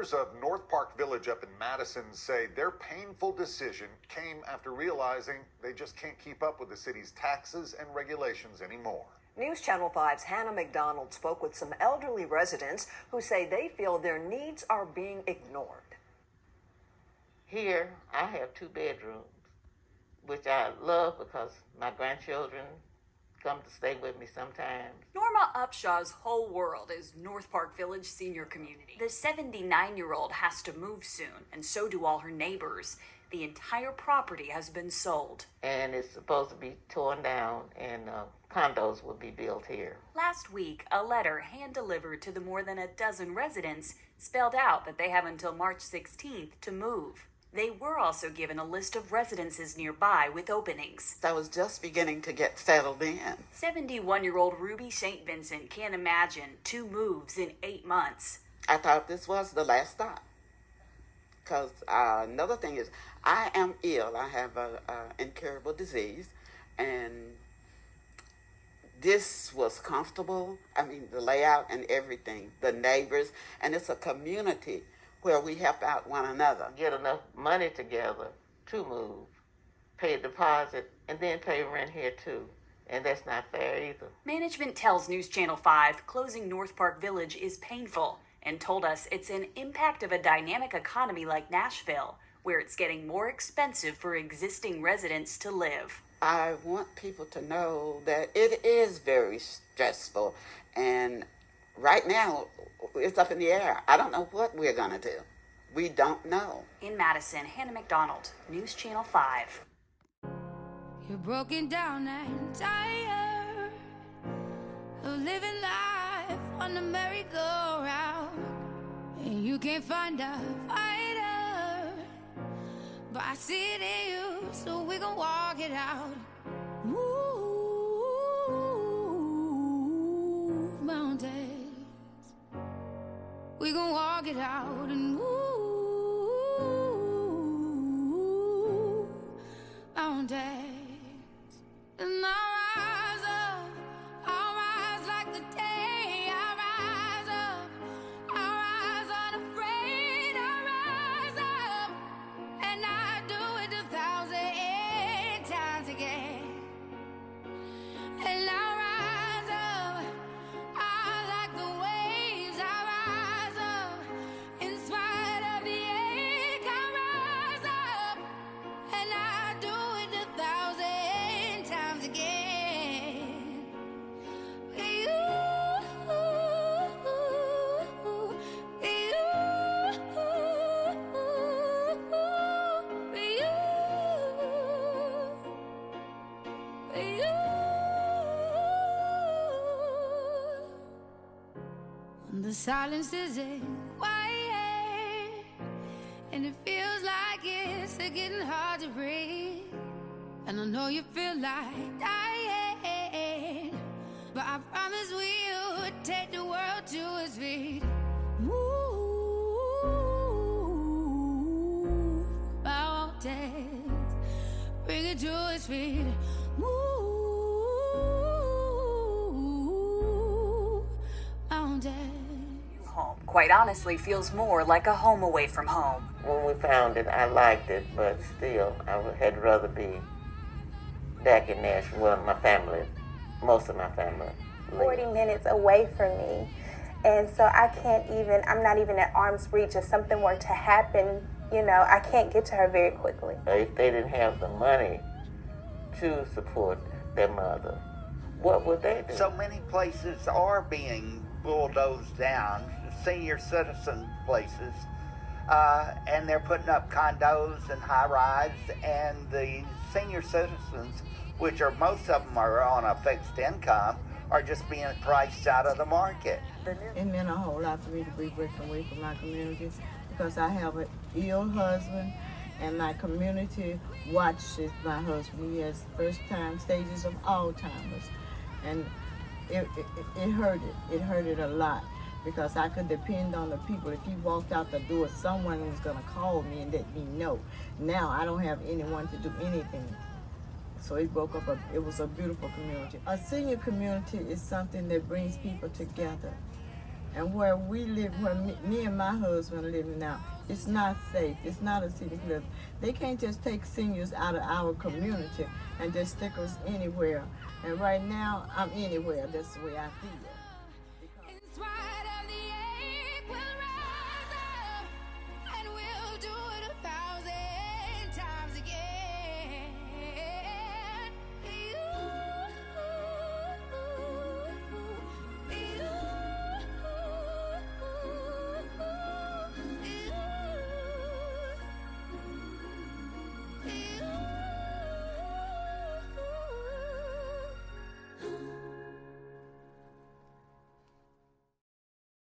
Owners of North Park Village up in Madison say their painful decision came after realizing they just can't keep up with the city's taxes and regulations anymore. News Channel 5's Hannah McDonald spoke with some elderly residents who say they feel their needs are being ignored. Here, I have 2 bedrooms, which I love because my grandchildren come to stay with me sometimes. Norma Upshaw's whole world is North Park Village Senior Community. The 79-year-old has to move soon, and so do all her neighbors. The entire property has been sold. And it's supposed to be torn down, and condos will be built here. Last week, a letter hand-delivered to the more than a dozen residents spelled out that they have until March 16th to move. They were also given a list of residences nearby with openings. I was just beginning to get settled in. 71-year-old Ruby St. Vincent can't imagine 2 moves in 8 months. I thought this was the last stop. Because another thing is, I am ill. I have an incurable disease. And this was comfortable. I mean, the layout and everything. The neighbors. And it's a community where we help out one another. Get enough money together to move, pay a deposit, and then pay rent here too. And that's not fair either. Management tells News Channel 5 closing North Park Village is painful and told us it's an impact of a dynamic economy like Nashville, where it's getting more expensive for existing residents to live. I want people to know that it is very stressful, and right now, it's up in the air. I don't know what we're going to do. We don't know. In Madison, Hannah McDonald, News Channel 5. You're broken down and tired of living life on the merry-go-round, and you can't find a fighter, but I see it in you, so we gon' walk it out. Move mountains. We gon' walk it out and move mountains. And I'll rise like the day. I'll rise unafraid. I'll rise up, and I do it 1,000 times again. And I'll rise up, I like the waves. I rise up, in spite of the ache. I rise up, and I do it 1,000 times again. For you, for you, for you. When the silence isn't quiet, and it feels like it's getting hard to breathe, and I know you feel like dying, but I promise we'll take the world to its feet. Move mountains, bring it to its feet. Move mountains. Home, quite honestly, feels more like a home away from home. When we found it, I liked it, but still, had rather be back in Nashville. Well, my family, most of my family. 40 minutes away from me. And so I'm not even at arm's reach. If something were to happen, I can't get to her very quickly. If they didn't have the money to support their mother, what would they do? So many places are being bulldozed down, senior citizen places, and they're putting up condos and high-rise, and the senior citizens, which are most of them are on a fixed income, are just being priced out of the market. It meant a whole lot for me to be breaking away from my community because I have an ill husband, and my community watches my husband. He has first-time stages of Alzheimer's, and it hurted. It hurted a lot because I could depend on the people. If he walked out the door, someone was going to call me and let me know. Now I don't have anyone to do anything. So it broke up. It was a beautiful community. A senior community is something that brings people together. And where we live, where me and my husband are living now, it's not safe. It's not a city clip. They can't just take seniors out of our community and just stick us anywhere. And right now, I'm anywhere. That's the way I feel. It's why